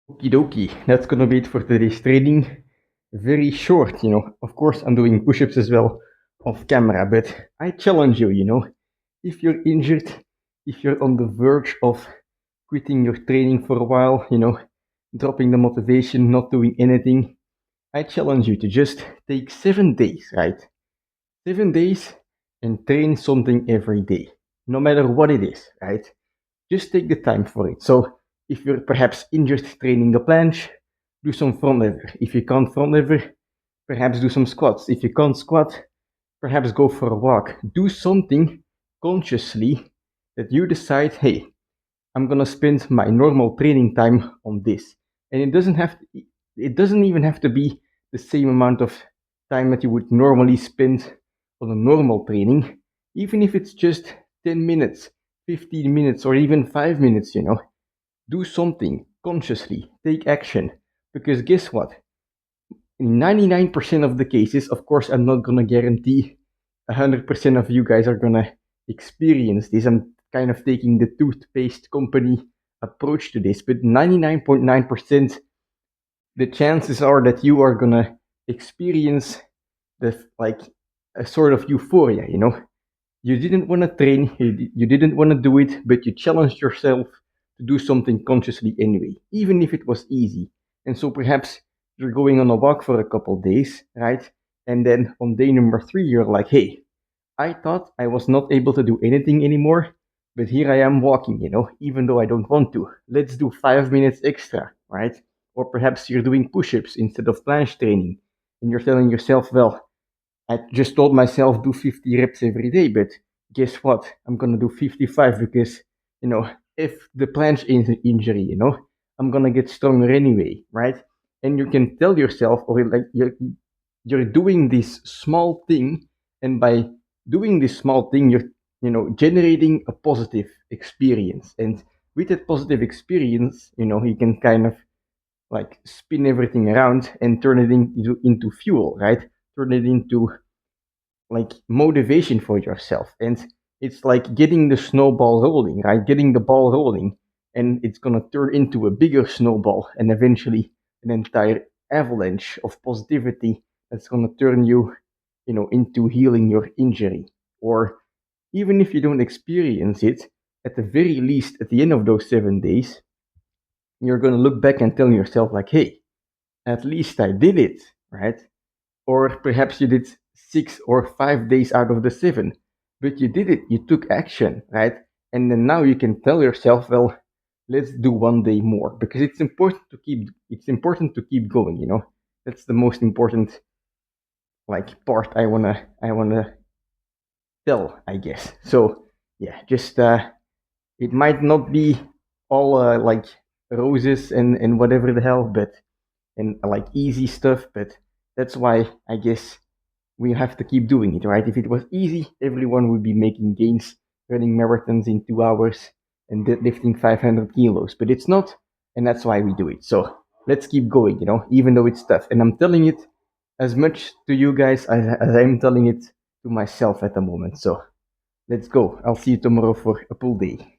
Okie dokie, that's gonna be it for today's training. Very short, Of course, I'm doing push-ups as well off camera, but I challenge you, if you're injured, if you're on the verge of quitting your training for a while, dropping the motivation, not doing anything, I challenge you to just take 7 days, right? 7 days and train something every day, no matter what it is, right? Just take the time for it. So if you're perhaps injured training the planche, do some front lever. If you can't front lever, perhaps do some squats. If you can't squat, perhaps go for a walk. Do something consciously that you decide, hey, I'm gonna spend my normal training time on this. And it doesn't even have to be the same amount of time that you would normally spend on a normal training, even if it's just 10 minutes, 15 minutes, or even 5 minutes, do something consciously, take action. Because guess what? In 99% of the cases, of course, I'm not gonna guarantee 100% of you guys are gonna experience this. I'm kind of taking the toothpaste company approach to this, but 99.9% the chances are that you are gonna experience the like a sort of euphoria, You didn't want to train, you didn't want to do it, but you challenged yourself to do something consciously anyway, even if it was easy. And so perhaps you're going on a walk for a couple days, right? And then on day number 3, you're like, hey, I thought I was not able to do anything anymore, but here I am walking, even though I don't want to. Let's do 5 minutes extra, right? Or perhaps you're doing push ups instead of planche training, and you're telling yourself, well, I just told myself do 50 reps every day, but guess what? I'm gonna do 55 because, if the planche injury, I'm gonna get stronger anyway, right? And you can tell yourself, or like you're doing this small thing, and by doing this small thing, you're generating a positive experience, and with that positive experience, you can kind of like spin everything around and turn it into fuel, right? Turn it into like motivation for yourself. And it's like getting the snowball rolling, right? Getting the ball rolling, and it's gonna turn into a bigger snowball and eventually an entire avalanche of positivity that's gonna turn you, into healing your injury. Or even if you don't experience it, at the very least, at the end of those 7 days, you're gonna look back and tell yourself like, hey, at least I did it, right? Or perhaps you did 6 or 5 days out of the 7, but you did it, you took action, right? And then now you can tell yourself, well, let's do one day more, because it's important to keep going, That's the most important like part I wanna tell, I guess. So yeah, just it might not be all like roses and whatever the hell, but and like easy stuff, but that's why I guess we have to keep doing it, right? If it was easy, everyone would be making gains, running marathons in 2 hours and deadlifting 500 kilos, but it's not, and that's why we do it. So let's keep going, even though it's tough. And I'm telling it as much to you guys as I'm telling it to myself at the moment. So let's go. I'll see you tomorrow for a pull day.